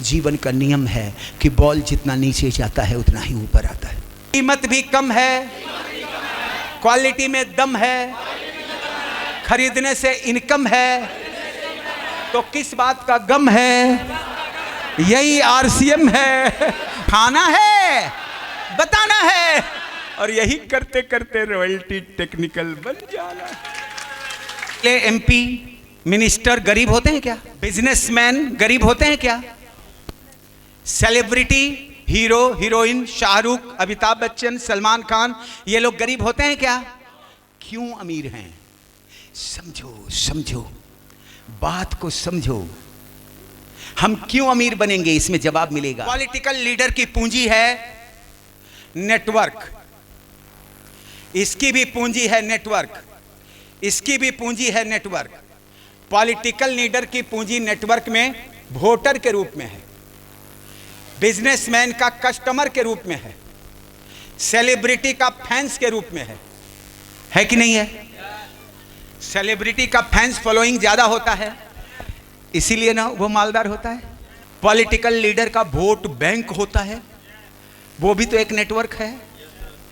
जीवन का नियम है कि बॉल जितना नीचे जाता है उतना ही ऊपर आता है। कीमत भी कम है, क्वालिटी में दम है, खरीदने से इनकम है, तो किस बात का गम है? यही आरसीएम है। खाना है, बताना है, और यही करते करते रॉयल्टी टेक्निकल बन जाना। एमपी मिनिस्टर गरीब होते हैं क्या? बिजनेसमैन गरीब होते हैं क्या? Celebrity, hero heroine, Shahrukh, Amitabh Bachchan, Salman Khan, ये लोग गरीब होते हैं क्या? क्यों अमीर हैं? समझो समझो, बात को समझो। हम क्यों अमीर बनेंगे, इसमें जवाब मिलेगा। पॉलिटिकल लीडर की पूंजी है नेटवर्क, इसकी भी पूंजी है नेटवर्क, इसकी भी पूंजी है नेटवर्क। पॉलिटिकल लीडर की पूंजी नेटवर्क में वोटर के रूप में है, बिजनेसमैन का कस्टमर के रूप में है, सेलिब्रिटी का फैंस के रूप में है कि नहीं है? सेलिब्रिटी का फैंस फॉलोइंग ज्यादा होता है, इसीलिए ना वो मालदार होता है। पॉलिटिकल लीडर का वोट बैंक होता है, वो भी तो एक नेटवर्क है।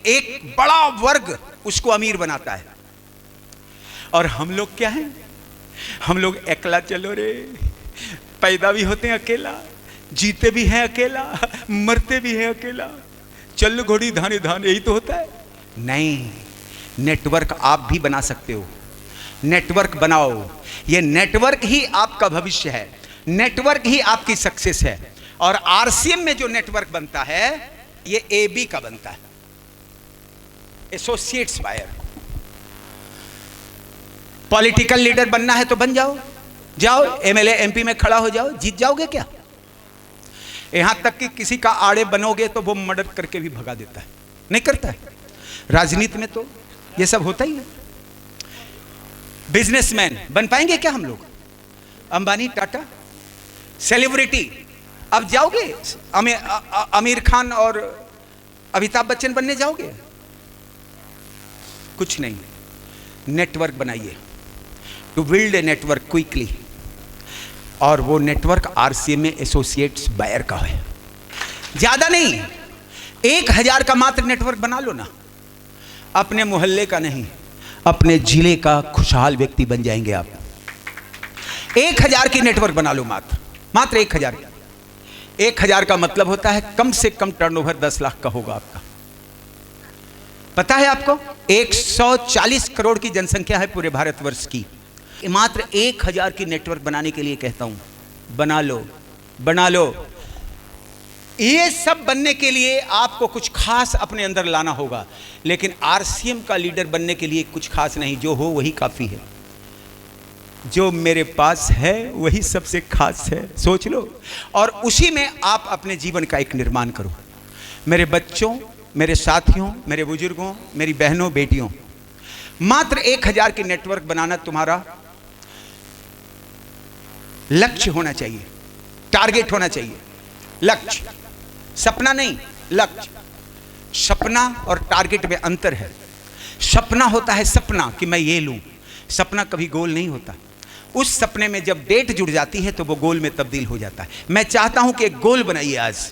एक बड़ा वर्ग उसको अमीर बनाता है। और हम लोग क्या हैं? हम लोग अकेला चलो रे, पैदा भी होते हैं अकेला, जीते भी हैं अकेला, मरते भी हैं अकेला, चल घोड़ी धाने धान, यही तो होता है। नहीं, नेटवर्क आप भी बना सकते हो। नेटवर्क बनाओ, ये नेटवर्क ही आपका भविष्य है, नेटवर्क ही आपकी सक्सेस है। और आरसीएम में जो नेटवर्क बनता है ये एबी का बनता है, एसोसिएट्स बायर। पॉलिटिकल लीडर बनना है तो बन जाओ, जाओ एमएलए एमपी में खड़ा हो जाओ, जीत जाओगे क्या? यहां तक कि किसी का आड़े बनोगे तो वो मर्डर करके भी भगा देता है, नहीं करता है? राजनीति में तो ये सब होता ही है। बिजनेसमैन बन पाएंगे क्या हम लोग? अंबानी, टाटा, सेलिब्रिटी, अब जाओगे आमिर खान और अमिताभ बच्चन बनने जाओगे? कुछ नहीं। नेटवर्क बनाइए, to build a network quickly, और वो नेटवर्क आरसीएम में एसोसिएट्स बायर का है। ज्यादा नहीं, 1000 का मात्र नेटवर्क बना लो ना, अपने मोहल्ले का नहीं, अपने जिले का खुशहाल व्यक्ति बन जाएंगे आप। 1000 की नेटवर्क बना लो, मात्र 1000 का। 1000 का मतलब होता है कम से कम टर्नओवर 10 लाख का होगा आपका। पता है आपको? 140 करोड़ की जनसंख्या है पूरे भारतवर्ष की। मात्र 1000 की नेटवर्क बनाने के लिए कहता हूं, बना लो, बना लो। ये सब बनने के लिए आपको कुछ खास अपने अंदर लाना होगा, लेकिन आरसीएम का लीडर बनने के लिए कुछ खास नहीं, जो हो वही काफी है। जो मेरे पास है वही सबसे खास है, सोच लो, और उसी में आप अपने जीवन का एक निर्माण करो। मेरे बच्चों, मेरे साथियों, मेरे बुजुर्गों, मेरी बहनों, बेटियों, मात्र 1000 की नेटवर्क बनाना तुम्हारा लक्ष्य होना चाहिए, टारगेट होना चाहिए। लक्ष्य, सपना नहीं, लक्ष्य। सपना और टारगेट में अंतर है। सपना होता है सपना कि मैं ये लूं, सपना कभी गोल नहीं होता। उस सपने में जब डेट जुड़ जाती है तो वो गोल में तब्दील हो जाता है। मैं चाहता हूं कि एक गोल बनाइए आज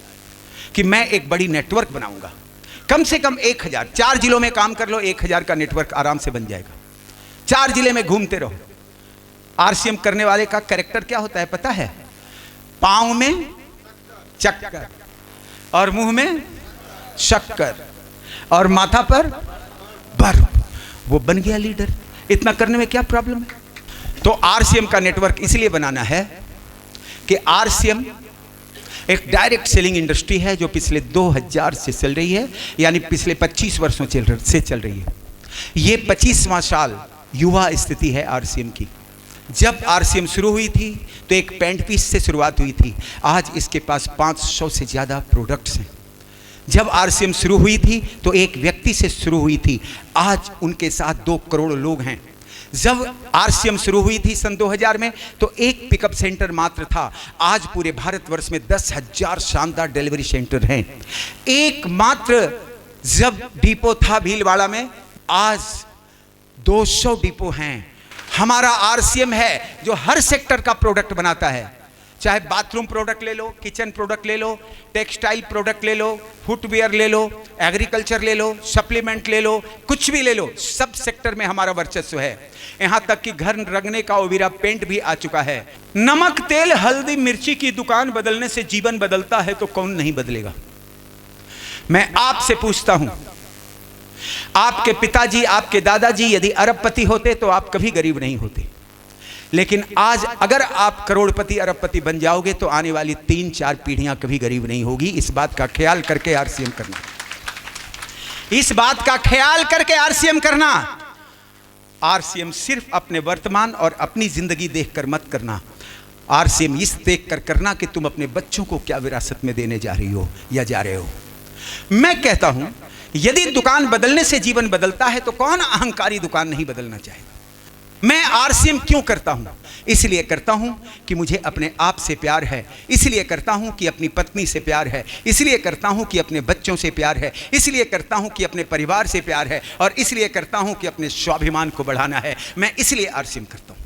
कि मैं एक बड़ी नेटवर्क बनाऊंगा, कम से कम 1000। 4 जिलों में काम कर लो, 1000 का नेटवर्क आराम से बन जाएगा। 4 जिले में घूमते रहो। आरसीएम करने वाले का कैरेक्टर क्या होता है पता है? पांव में चक्कर और मुंह में शक्कर और माथा पर बर्फ, वो बन गया लीडर। इतना करने में क्या प्रॉब्लम है? तो आरसीएम का नेटवर्क इसलिए बनाना है कि आरसीएम एक डायरेक्ट सेलिंग इंडस्ट्री है जो पिछले 2000 से चल रही है, यानी पिछले 25 वर्षों से चल रही है। ये 25वां साल युवा स्थिति है आरसीएम की। जब आरसीएम शुरू हुई थी तो एक पेंट पीस से शुरुआत हुई थी, आज इसके पास 500 से ज़्यादा प्रोडक्ट्स हैं। जब आरसीएम शुरू हुई थी तो एक व्यक्ति से शुरू हुई थी, आज उनके साथ 2 करोड़ लोग हैं। जब आरसीएम शुरू हुई थी सन 2000 में तो एक पिकअप सेंटर मात्र था, आज पूरे भारतवर्ष में 10,000 शानदार डिलीवरी सेंटर हैं। एक मात्र जब डिपो था भीलवाड़ा में, आज 200 डिपो हैं। हमारा आरसीएम है जो हर सेक्टर का प्रोडक्ट बनाता है, चाहे बाथरूम प्रोडक्ट ले लो, किचन प्रोडक्ट ले लो, टेक्सटाइल प्रोडक्ट ले लो, फुटवेयर ले लो, एग्रीकल्चर ले लो, सप्लीमेंट ले लो, कुछ भी ले लो, सब सेक्टर में हमारा वर्चस्व है। यहां तक कि घर रंगने का ओवीरा पेंट भी आ चुका है। नमक, तेल, हल्दी, मिर्ची की दुकान बदलने से जीवन बदलता है तो कौन नहीं बदलेगा। मैं आपसे पूछता हूं, आपके पिताजी, आपके दादाजी यदि अरबपति होते तो आप कभी गरीब नहीं होते। लेकिन आज अगर आप करोड़पति, अरबपति बन जाओगे तो आने वाली 3-4 पीढ़ियां कभी गरीब नहीं होगी। इस बात का ख्याल करके आरसीएम करना, इस बात का ख्याल करके आरसीएम करना। आरसीएम सिर्फ अपने वर्तमान और अपनी जिंदगी देखकर मत करना। आरसीएम इस देखकर करना कि तुम अपने बच्चों को क्या विरासत में देने जा रही हो या जा रहे हो। मैं कहता हूं, यदि दुकान बदलने से जीवन बदलता है तो कौन अहंकारी दुकान नहीं बदलना चाहेगा। मैं आरसीएम क्यों करता हूं? इसलिए करता हूं कि मुझे अपने आप से प्यार है, इसलिए करता हूं कि अपनी पत्नी से प्यार है, इसलिए करता हूं कि अपने बच्चों से प्यार है, इसलिए करता हूं कि अपने परिवार से प्यार है, और इसलिए करता हूं कि अपने स्वाभिमान को बढ़ाना है। मैं इसलिए आरसीएम करता हूं।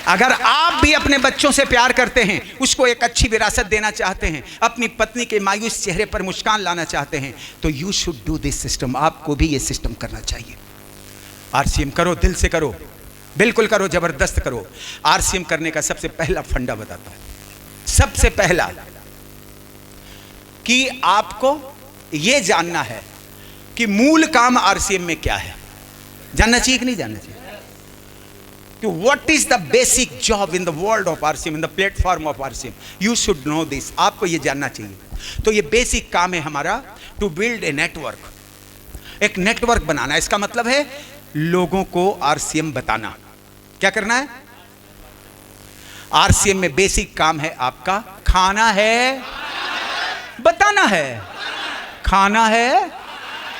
अगर आप भी अपने बच्चों से प्यार करते हैं, उसको एक अच्छी विरासत देना चाहते हैं, अपनी पत्नी के मायूस चेहरे पर मुस्कान लाना चाहते हैं, तो you should do this system. आपको भी ये सिस्टम करना चाहिए। आरसीएम करो, दिल से करो, बिल्कुल करो, जबरदस्त करो। आरसीएम करने का सबसे पहला फंडा बताता हूं। सबसे पहला कि आपको यह जानना है कि मूल काम आरसीएम में क्या है। जानना चाहिए कि नहीं जानना चाहिए? कि what is the basic job in the world of RCM, in the platform of RCM. You should know this. आपको यह जानना चाहिए। तो यह बेसिक काम है हमारा, टू बिल्ड ए नेटवर्क। एक नेटवर्क बनाना। इसका मतलब है लोगों को आरसीएम बताना। क्या करना है? आरसीएम में बेसिक काम है आपका खाना है, बताना है, खाना है,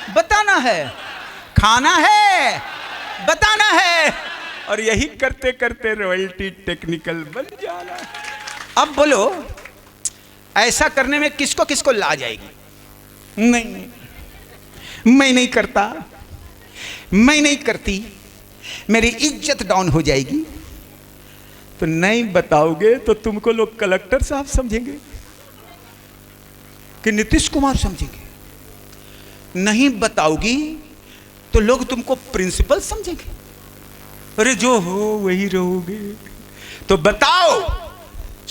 बताना है, खाना है, बताना है, और यही करते करते रॉयल्टी टेक्निकल बन जाना। अब बोलो, ऐसा करने में किसको किसको लाज आएगी? नहीं, मैं नहीं करता, मैं नहीं करती, मेरी इज्जत डाउन हो जाएगी। तो नहीं बताओगे तो तुमको लोग कलेक्टर साहब समझेंगे कि नीतीश कुमार समझेंगे। नहीं बताओगी तो लोग तुमको प्रिंसिपल समझेंगे। अरे जो हो वही रहोगे। तो बताओ,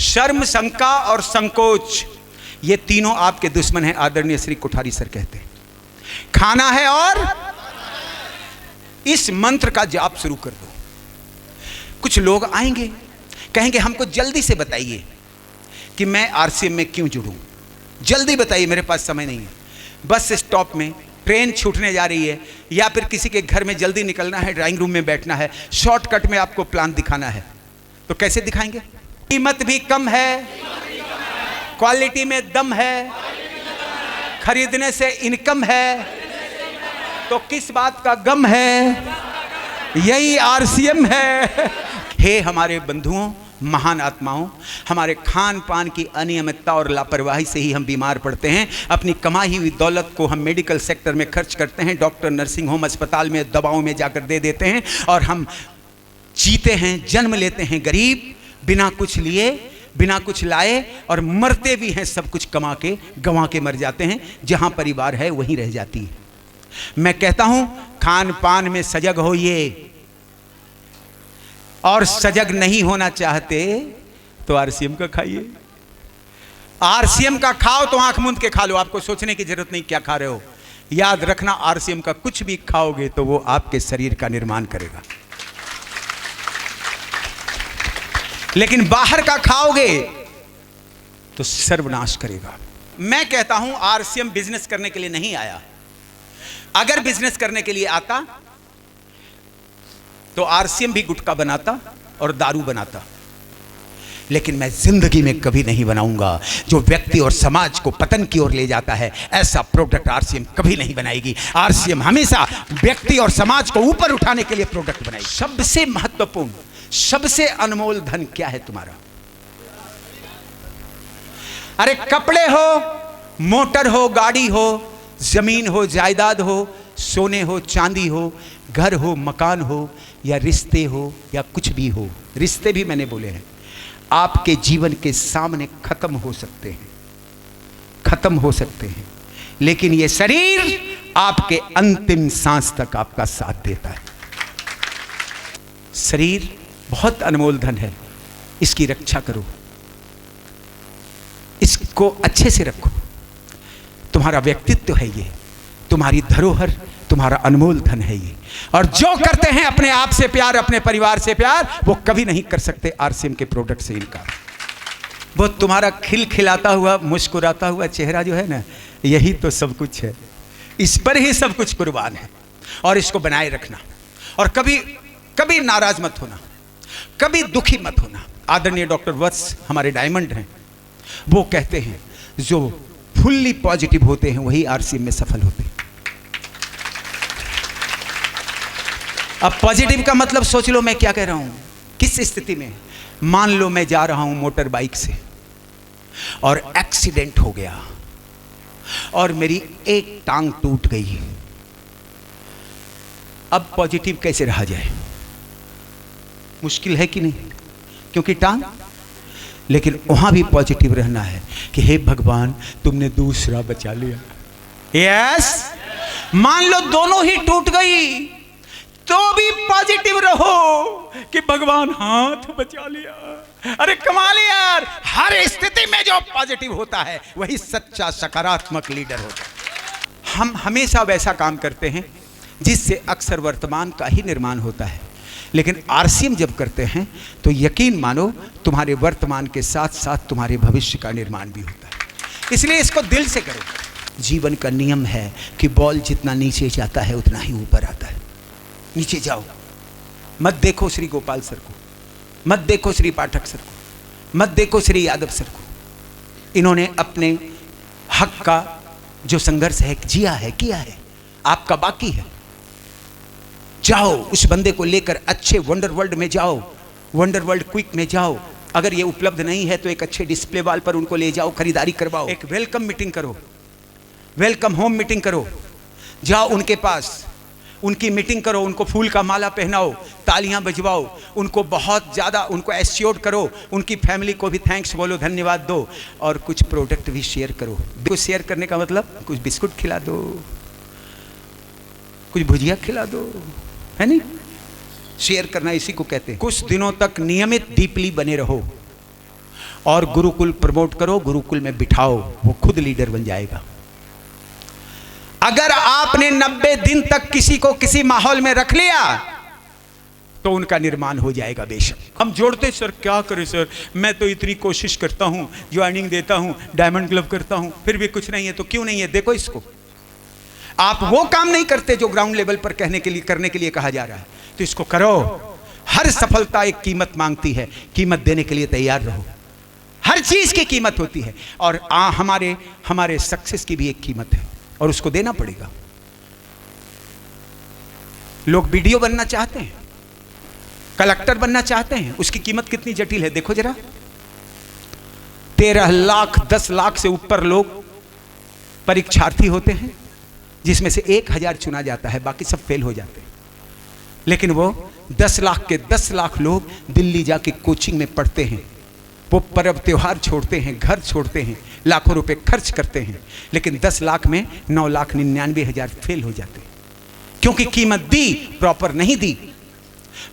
शर्म, शंका और संकोच, ये तीनों आपके दुश्मन हैं। आदरणीय श्री कोठारी सर कहते हैं खाना है, और इस मंत्र का जाप शुरू कर दो। कुछ लोग आएंगे, कहेंगे हमको जल्दी से बताइए कि मैं आरसीएम में क्यों जुड़ूं, जल्दी बताइए, मेरे पास समय नहीं है। बस स्टॉप में ट्रेन छूटने जा रही है, या फिर किसी के घर में जल्दी निकलना है, ड्राइंग रूम में बैठना है, शॉर्टकट में आपको प्लान दिखाना है। तो कैसे दिखाएंगे? कीमत भी कम है, क्वालिटी में दम है, खरीदने से इनकम है, तो किस बात का गम है? यही आरसीएम है। हे हमारे बंधुओं, महान आत्माओं, हमारे खान पान की अनियमितता और लापरवाही से ही हम बीमार पड़ते हैं। अपनी कमाई हुई दौलत को हम मेडिकल सेक्टर में खर्च करते हैं, डॉक्टर, नर्सिंग होम, अस्पताल में दवाओं में जाकर दे देते हैं, और हम जीते हैं, जन्म लेते हैं गरीब, बिना कुछ लिए, बिना कुछ लाए, और मरते भी हैं सब कुछ कमा के, गंवा के मर जाते हैं। जहां परिवार है वहीं रह जाती है। मैं कहता हूं, खान पान में सजग होइए, और सजग नहीं होना चाहते तो आरसीएम का खाइए। आरसीएम का खाओ तो आंख मूंद के खा लो, आपको सोचने की जरूरत नहीं क्या खा रहे हो। याद रखना, आरसीएम का कुछ भी खाओगे तो वो आपके शरीर का निर्माण करेगा, लेकिन बाहर का खाओगे तो सर्वनाश करेगा। मैं कहता हूं, आरसीएम बिजनेस करने के लिए नहीं आया। अगर बिजनेस करने के लिए आता तो आरसीएम भी गुटखा बनाता और दारू बनाता, लेकिन मैं जिंदगी में कभी नहीं बनाऊंगा जो व्यक्ति और समाज को पतन की ओर ले जाता है। ऐसा प्रोडक्ट आरसीएम कभी नहीं बनाएगी। आरसीएम हमेशा व्यक्ति और समाज को ऊपर उठाने के लिए प्रोडक्ट बनाएगी। सबसे महत्वपूर्ण, सबसे अनमोल धन क्या है तुम्हारा? अरे कपड़े हो, मोटर हो, गाड़ी हो, जमीन हो, जायदाद हो, सोने हो, चांदी हो, घर हो, मकान हो, या रिश्ते हो, या कुछ भी हो। रिश्ते भी मैंने बोले हैं। आपके जीवन के सामने खत्म हो सकते हैं, खत्म हो सकते हैं, लेकिन ये शरीर आपके अंतिम सांस तक आपका साथ देता है। शरीर बहुत अनमोल धन है, इसकी रक्षा करो, इसको अच्छे से रखो। तुम्हारा व्यक्तित्व है ये, तुम्हारी धरोहर, तुम्हारा अनमोल धन है ये। और जो करते हैं अपने आप से प्यार, अपने परिवार से प्यार, वो कभी नहीं कर सकते आरसीएम के प्रोडक्ट से इनकार। वो तुम्हारा खिलखिलाता हुआ, मुस्कुराता हुआ चेहरा जो है ना, यही तो सब कुछ है। इस पर ही सब कुछ कुर्बान है, और इसको बनाए रखना। और कभी कभी नाराज मत होना, कभी दुखी मत होना। आदरणीय डॉक्टर वत्स हमारे डायमंड हैं, वो कहते हैं जो फुल्ली पॉजिटिव होते हैं वही आरसीएम में सफल होते हैं। अब पॉजिटिव का मतलब सोच लो मैं क्या कह रहा हूं, किस स्थिति में। मान लो मैं जा रहा हूं मोटर बाइक से और एक्सीडेंट हो गया और मेरी एक टांग टूट गई। अब पॉजिटिव कैसे रहा जाए? मुश्किल है कि नहीं, क्योंकि टांग। लेकिन वहां भी पॉजिटिव रहना है कि हे भगवान तुमने दूसरा बचा लिया। यस, मान लो दोनों ही टूट गई तो भी पॉजिटिव रहो कि भगवान हाथ बचा लिया। अरे कमाल यार, हर स्थिति में जो पॉजिटिव होता है वही सच्चा सकारात्मक लीडर होता है। हम हमेशा वैसा काम करते हैं जिससे अक्सर वर्तमान का ही निर्माण होता है, लेकिन आरसीएम जब करते हैं तो यकीन मानो तुम्हारे वर्तमान के साथ साथ तुम्हारे भविष्य का निर्माण भी होता है। इसलिए इसको दिल से करो। जीवन का नियम है कि बॉल जितना नीचे जाता है उतना ही ऊपर आता है। नीचे जाओ, मत देखो श्री गोपाल सर को, मत देखो श्री पाठक सर को, मत देखो श्री यादव सर को। इन्होंने अपने हक का जो संघर्ष है जिया है, किया है, आपका बाकी है। जाओ उस बंदे को लेकर अच्छे वंडर वर्ल्ड में जाओ, वंडर वर्ल्ड क्विक में जाओ। अगर ये उपलब्ध नहीं है तो एक अच्छे डिस्प्ले वाल पर उनको ले जाओ, खरीदारी करवाओ, एक वेलकम मीटिंग करो, वेलकम होम मीटिंग करो। जाओ उनके पास, उनकी मीटिंग करो, उनको फूल का माला पहनाओ, तालियां बजवाओ, उनको बहुत ज़्यादा उनको एस्योर्ड करो, उनकी फैमिली को भी थैंक्स बोलो, धन्यवाद दो, और कुछ प्रोडक्ट भी शेयर करो। कुछ शेयर करने का मतलब कुछ बिस्कुट खिला दो, कुछ भुजिया खिला दो, है नहीं? शेयर करना इसी को कहते हैं। कुछ दिनों तक नियमित डीपली बने रहो और गुरुकुल प्रमोट करो, गुरुकुल में बिठाओ, वो खुद लीडर बन जाएगा। अगर आपने 90 दिन तक किसी को किसी माहौल में रख लिया तो उनका निर्माण हो जाएगा बेशक। हम जोड़ते सर क्या करें सर, मैं तो इतनी कोशिश करता हूं, ज्वाइनिंग देता हूं, डायमंड क्लब करता हूं, फिर भी कुछ नहीं है। तो क्यों नहीं है? देखो इसको, आप वो काम नहीं करते जो ग्राउंड लेवल पर करने के लिए कहा जा रहा है, तो इसको करो। हर सफलता एक कीमत मांगती है, कीमत देने के लिए तैयार रहो। हर चीज की कीमत होती है और हमारे सक्सेस की भी एक कीमत है और उसको देना पड़ेगा। लोग वीडियो बनना चाहते हैं, कलेक्टर बनना चाहते हैं, उसकी कीमत कितनी जटिल है देखो जरा। 13 लाख 10 लाख से ऊपर लोग परीक्षार्थी होते हैं, जिसमें से 1000 चुना जाता है, बाकी सब फेल हो जाते हैं। लेकिन वो 10 लाख के 10 लाख लोग दिल्ली जाके कोचिंग में पढ़ते हैं, वो पर्व त्योहार छोड़ते हैं, घर छोड़ते हैं, लाखों रुपए खर्च करते हैं, लेकिन 10 लाख में 9,99,000 फेल हो जाते हैं, क्योंकि कीमत दी प्रॉपर नहीं दी।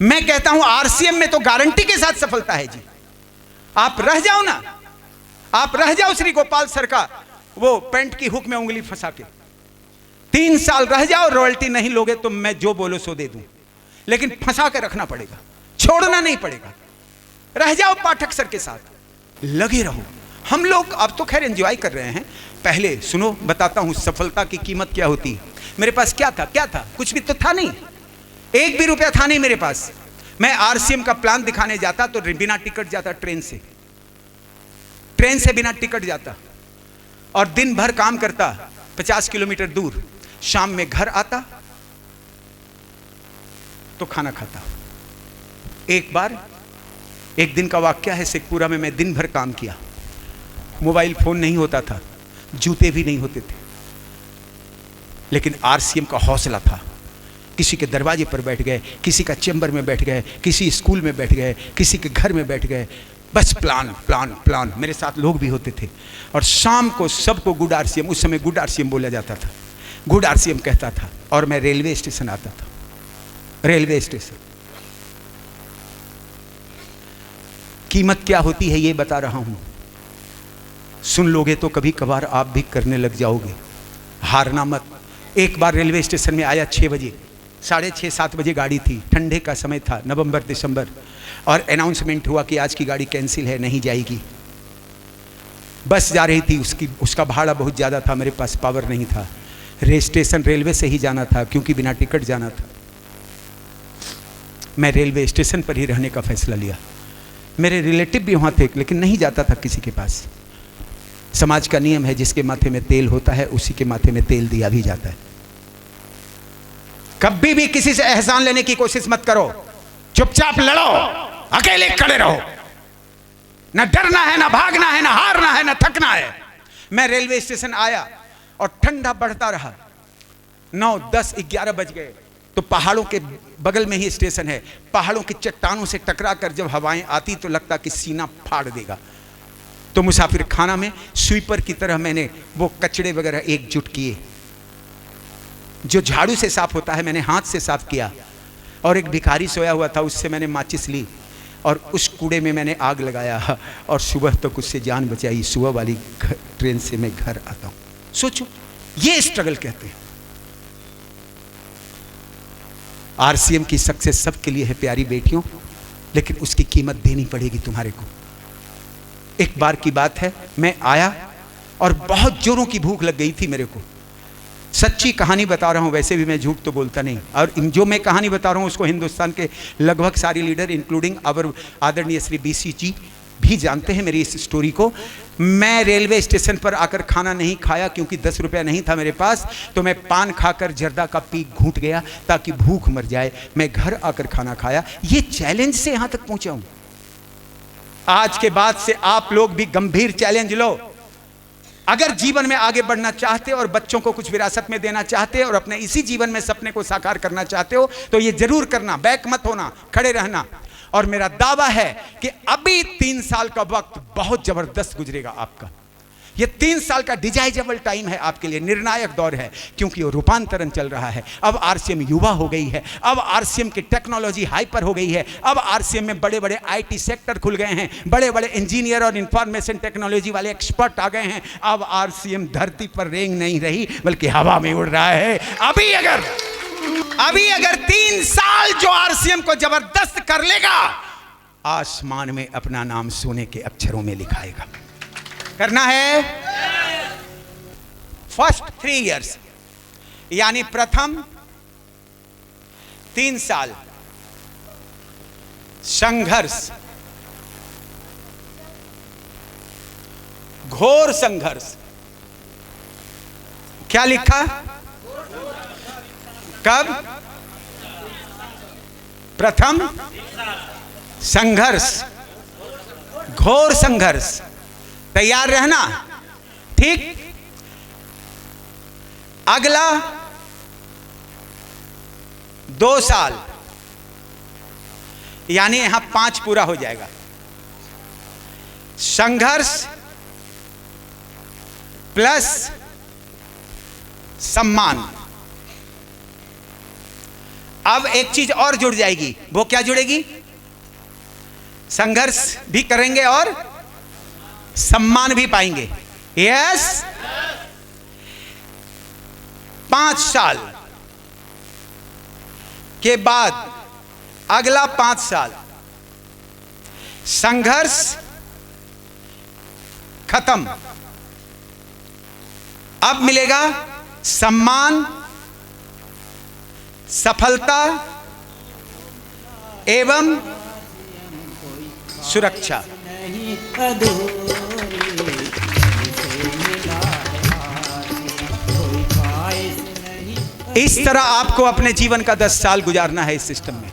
मैं कहता हूं आरसीएम में तो गारंटी के साथ सफलता है जी। आप रह जाओ ना, आप रह जाओ श्री गोपाल सर का वो पैंट की हुक में उंगली फंसा के, 3 साल रह जाओ, रॉयल्टी नहीं लोगे तो मैं जो बोलो सो दे दूं, लेकिन फंसा के रखना पड़ेगा, छोड़ना नहीं पड़ेगा। रह जाओ पाठक सर के साथ, लगे रहो। हम लोग अब तो खैर एंजॉय कर रहे हैं, पहले सुनो बताता हूं सफलता की कीमत क्या होती है। मेरे पास क्या था? कुछ भी तो था नहीं, 1 भी रुपया था नहीं मेरे पास। मैं आरसीएम का प्लान दिखाने जाता तो बिना टिकट जाता, ट्रेन से बिना टिकट जाता, और दिन भर काम करता 50 किलोमीटर दूर, शाम में घर आता तो खाना खाता। एक दिन का वाकया है शेखपुरा में, मैं दिन भर काम किया, मोबाइल फोन नहीं होता था, जूते भी नहीं होते थे, लेकिन आरसीएम का हौसला था। किसी के दरवाजे पर बैठ गए, किसी का चैम्बर में बैठ गए, किसी स्कूल में बैठ गए, किसी के घर में बैठ गए, बस प्लान प्लान प्लान। मेरे साथ लोग भी होते थे और शाम को सबको गुड आरसीएम, उस समय गुड आरसीएम बोला जाता था, गुड आरसीएम कहता था। और मैं रेलवे स्टेशन आता था, रेलवे स्टेशन। कीमत क्या होती है ये बता रहा हूं, सुन लोगे तो कभी कभार आप भी करने लग जाओगे। हारना मत। एक बार रेलवे स्टेशन में आया 6 बजे, 6:30 7 बजे गाड़ी थी, ठंडे का समय था, नवंबर दिसंबर, और अनाउंसमेंट हुआ कि आज की गाड़ी कैंसिल है, नहीं जाएगी। बस जा रही थी, उसका भाड़ा बहुत ज़्यादा था, मेरे पास पावर नहीं था, स्टेशन रेलवे से ही जाना था क्योंकि बिना टिकट जाना था। मैं रेलवे स्टेशन पर ही रहने का फैसला लिया। मेरे रिलेटिव भी वहाँ थे लेकिन नहीं जाता था किसी के पास। समाज का नियम है, जिसके माथे में तेल होता है उसी के माथे में तेल दिया भी जाता है। कभी भी किसी से एहसान लेने की कोशिश मत करो, चुपचाप लड़ो, अकेले खड़े रहो। न डरना है, न भागना है, न हारना है, न थकना है। मैं रेलवे स्टेशन आया और ठंडा बढ़ता रहा। 9, 10, 11 बज गए तो पहाड़ों के बगल में ही स्टेशन है। पहाड़ों की चट्टानों से टकरा कर जब हवाएं आती तो लगता कि सीना फाड़ देगा। तो मुसाफिर खाना में स्वीपर की तरह मैंने वो कचड़े वगैरह एकजुट किए। जो झाड़ू से साफ होता है मैंने हाथ से साफ किया। और एक भिखारी सोया हुआ था, उससे मैंने माचिस ली और उस कूड़े में मैंने आग लगाया और सुबह तक उससे जान बचाई। सुबह वाली ट्रेन से मैं घर आता हूं। सोचो, ये स्ट्रगल कहते हैं। आरसीएम की सक्सेस सबके लिए है प्यारी बेटियों, लेकिन उसकी कीमत देनी पड़ेगी तुम्हारे को। एक बार की बात है, मैं आया और बहुत जोरों की भूख लग गई थी मेरे को। सच्ची कहानी बता रहा हूं, वैसे भी मैं झूठ तो बोलता नहीं। और जो मैं कहानी बता रहा हूं उसको हिंदुस्तान के लगभग सारे लीडर इंक्लूडिंग आवर आदरणीय श्री BC जी भी जानते हैं मेरी इस स्टोरी को। मैं रेलवे स्टेशन पर आकर खाना नहीं खाया क्योंकि 10 रुपया नहीं था मेरे पास, तो मैं पान खाकर जर्दा का पीक घूंट गया ताकि भूख मर जाए। मैं घर आकर खाना खाया। ये चैलेंज से यहां तक पहुंचा हूं। आज के बाद से आप लोग भी गंभीर चैलेंज लो। अगर जीवन में आगे बढ़ना चाहते हो और बच्चों को कुछ विरासत में देना चाहते हो और अपने इसी जीवन में सपने को साकार करना चाहते हो तो ये जरूर करना, बैक मत होना, खड़े रहना। और मेरा दावा है कि अभी 3 साल का वक्त बहुत जबरदस्त गुजरेगा आपका। ये 3 साल का डिजाइजेबल टाइम है आपके लिए, निर्णायक दौर है, क्योंकि वो रूपांतरण चल रहा है। अब आरसीएम युवा हो गई है, अब आरसीएम की टेक्नोलॉजी हाइपर हो गई है, अब आरसीएम में बड़े बड़े आईटी सेक्टर खुल गए हैं, बड़े बड़े इंजीनियर और इंफॉर्मेशन टेक्नोलॉजी वाले एक्सपर्ट आ गए हैं। अब आरसीएम धरती पर रेंग नहीं रही बल्कि हवा में उड़ रहा है। अभी अगर 3 साल जो आरसीएम को जबरदस्त कर लेगा, आसमान में अपना नाम सोने के अक्षरों में लिखाएगा। करना है फर्स्ट 3 इयर्स, यानी प्रथम 3 साल संघर्ष, घोर संघर्ष। क्या लिखा? कब? प्रथम संघर्ष, घोर संघर्ष। तैयार रहना, ठीक? अगला 2 साल, यानी यहां 5 पूरा हो जाएगा। संघर्ष प्लस सम्मान। अब एक चीज और जुड़ जाएगी। वो क्या जुड़ेगी? संघर्ष भी करेंगे और सम्मान भी पाएंगे। यस। 5 साल के बाद अगला 5 साल संघर्ष खत्म। अब मिलेगा सम्मान, सफलता एवं सुरक्षा। इस तरह आपको अपने जीवन का 10 साल गुजारना है इस सिस्टम में।